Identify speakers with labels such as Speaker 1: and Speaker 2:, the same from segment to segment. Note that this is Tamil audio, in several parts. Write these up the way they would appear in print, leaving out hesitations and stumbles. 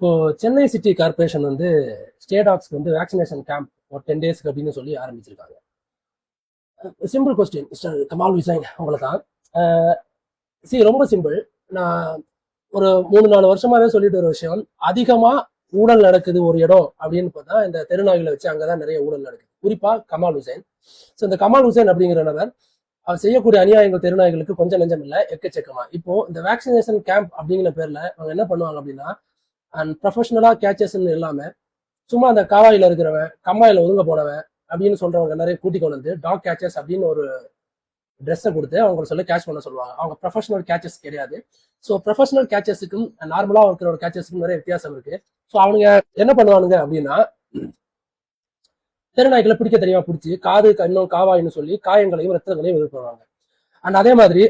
Speaker 1: இப்போ சென்னை சிட்டி கார்பரேஷன் வந்து ஸ்டே டாக்ஸ்க்கு வந்து வேக்சினேஷன் கேம்ப் ஒரு 10 டேஸ்க்கு அப்படின்னு சொல்லி ஆரம்பிச்சிருக்காங்க. Simple question mister Kamal Hussain உங்களை தான். ரொம்ப சிம்பிள். நான் ஒரு 3-4 வருஷமாவே சொல்லிட்டு ஒரு விஷயம், அதிகமா ஊழல் நடக்குது ஒரு இடம் அப்படின்னு பார்த்தா இந்த தெருநாய்களை வச்சு அங்கதான் நிறைய ஊழல் நடக்குது, குறிப்பா கமால் ஹுசைன். ஸோ இந்த கமால் ஹுசைன் அப்படிங்கிற நபர் அவர் செய்யக்கூடிய அநியாயங்கள் தெருநாய்களுக்கு கொஞ்சம் நெஞ்சம் இல்லை, எக்கச்சக்கமா. இப்போ இந்த வேக்சினேஷன் கேம்ப் அப்படிங்கிற பேர்ல அவங்க என்ன பண்ணுவாங்க அப்படின்னா, அண்ட் ப்ரொஃபஷனலா கேச்சஸ்ன்னு இல்லாம சும்மா அந்த காவாயில இருக்கிறவன், கம்மாயில ஒதுங்க போனவன் அப்படின்னு சொல்றவங்க எல்லாரையும் கூட்டி கொண்டு வந்து டாக் கேச்சர்ஸ் அப்படின்னு ஒரு ட்ரெஸ்ஸை கொடுத்து அவங்க சொல்லி கேட்ச் பண்ண சொல்லுவாங்க. அவங்க ப்ரொஃபஷனல் கேச்சர்ஸ் கிடையாது. ஸோ ப்ரொஃபஷனல் கேச்சர்ஸுக்கும் நார்மலா இருக்கிற ஒரு கேச்சர்ஸுக்கும் நிறைய வித்தியாசம் இருக்கு. ஸோ அவங்க என்ன பண்ணுவானுங்க அப்படின்னா, தெருநாய்களை பிடிக்க தெரியாம பிடிச்சி காது கண்ணும் காவாயின்னு சொல்லி காயங்களையும் ரத்தங்களையும் இது பண்ணுவாங்க. அண்ட் அதே மாதிரி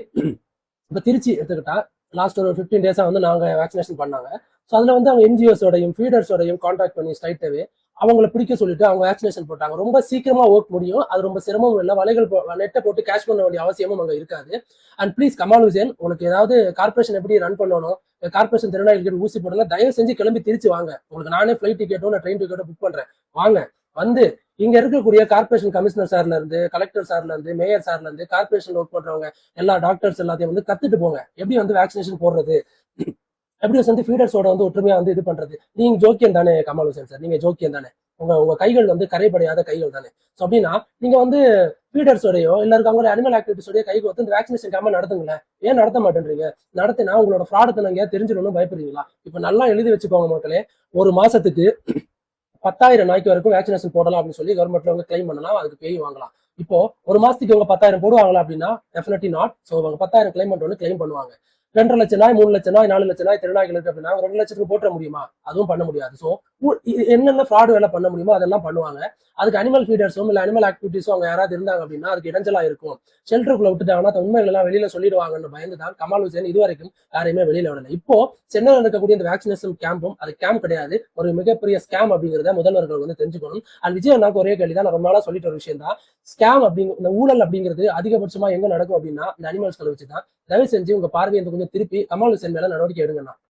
Speaker 1: இப்போ திருச்சி எடுத்துக்கிட்டா லாஸ்ட் ஒரு 15 டேஸா வந்து நாங்க வேக்சினேஷன் பண்ணாங்க. ஸோ அதுல வந்து அவங்க என்ஜிஓஸோடையும் ஃபீடர்ஸோடையும் கான்டாக்ட் பண்ணி ஸ்ட்ரைட்டாவே அவங்கள பிடிக்க சொல்லிட்டு அவங்க வேக்சினேஷன் போட்டாங்க. ரொம்ப சீக்கிரமா ஒர்க் முடியும், அது ரொம்ப சிரமமும் இல்லை, வலைகள் நெட்டை போட்டு கேஷ் பண்ண வேண்டிய அவசியமும் அங்கே இருக்காது. அண்ட் ப்ளீஸ் கமால் ஹுசேன், உங்களுக்கு ஏதாவது கார்பரேஷன் எப்படி ரன் பண்ணணும், கார்பரேஷன் திறனாளிகள் ஊசி போடலாம், தயவு செஞ்சு கிளம்பி திருச்சி வாங்க. உங்களுக்கு நானே ஃபிளைட் டிக்கெட்டோ இல்லை ட்ரெயின் டிக்கெட்டோ புக் பண்றேன், வாங்க. வந்து இங்க இருக்கக்கூடிய கார்பரேஷன் கமிஷனர் சார்ல இருந்து, கலெக்டர் சார்ல இருந்து, மேயர் சார்ல இருந்து, கார்பரேஷன் ஒர்க் பண்றவங்க எல்லா டாக்டர்ஸ் எல்லாத்தையும் வந்து கத்துட்டு போங்க, எப்படி வந்து வேக்சினேஷன் போடுறது, எப்படி வந்து ஃபீடர்ஸோட வந்து ஒற்றுமையா வந்து இது பண்றது. நீங்க ஜோக்கியம் தானே கமால் ஹுசேன் சார், நீங்க ஜோக்கியம் தானே, உங்க கைகள் வந்து கரைபடையாத கைகள் தானே. ஸோ அப்படின்னா நீங்க வந்து ஃபீடர்ஸோடையோ இல்ல இருக்காங்க அனிமல் ஆக்டிவிட்டிஸோடய கைக்கு வந்து இந்த வேக்சினேஷன் கேம்ப நடத்துங்களேன். ஏன் நடத்த மாட்டேன்றீங்க? நடத்தினா உங்களோட ஃப்ராடத்தை நாங்க தெரிஞ்சிடணும் பயப்படுறீங்களா? இப்ப நல்லா எழுதி வச்சுக்கோங்க மக்களே, ஒரு மாசத்துக்கு 10,000 நாய்க்கு வரைக்கும் வேக்சினேஷன் போடலாம் அப்படின்னு சொல்லி கவர்மெண்ட்ல அவங்க கிளைம் பண்ணலாம், அதுக்கு பேய் வாங்கலாம். இப்போ ஒரு மாசத்துக்கு இவங்க 10,000 போடுவாங்களா அப்படின்னா டெஃபினெட்லி நாட். ஸோ அவங்க 10,000 கிளைம் பண்றோம்னு கிளைம் பண்ணுவாங்க. 2.5 லட்சம் நாய், 3 லட்சம் நாய், 4 லட்சம் நாய் திருநாய்கள் இருக்கு அப்படின்னா 2 லட்சத்துக்கு போட்ட முடியுமா? அதுவும் பண்ண முடியாது. ஸோ என்னென்ன ஃப்ராடு வேலை பண்ண முடியுமோ அதெல்லாம் பண்ணுவாங்க. அதுக்கு அனிமல் ஃபீடர்ஸும் இல்லை அனிமல் ஆக்டிவிட்டிஸும் அவங்க யாராவது இருந்தாங்க அப்படின்னா அதுக்கு இடைஞ்சலா இருக்கும். ஷெல்டருக்குள்ள விட்டுட்டாங்கன்னா உண்மைகள் எல்லாம் வெளியில சொல்லிடுவாங்கன்னு பயந்து தான் கமால் ஹுசேன் இது வரைக்கும் யாரையுமே வெளியில விடல. இப்போ சென்னையில் இருக்கக்கூடிய இந்த வேக்சினேஷன் கேம்பும் அது கேம்ப் கிடையாது, ஒரு மிகப்பெரிய ஸ்கேம் அப்படிங்கிறத முதல்வர்கள் வந்து தெரிஞ்சுக்கணும். அண்ட் விஜய் அண்ணாக்கு ஒரே கேள்வி தான், நான் ரொம்ப நாளா சொல்லிட்டு ஒரு விஷயம் தான், ஸ்கேம் அப்படிங்கிற இந்த ஊழல் அப்படிங்கிறது அதிகபட்சமா எங்க நடக்கும் அப்படின்னா இந்த அனிமல்ஸ்களை வச்சுதான். தயவு செஞ்சு உங்க பார்வையை கொஞ்சம் திருப்பி கமால் ஹுசேன் மேல நடவடிக்கை எடுங்கண்ணா.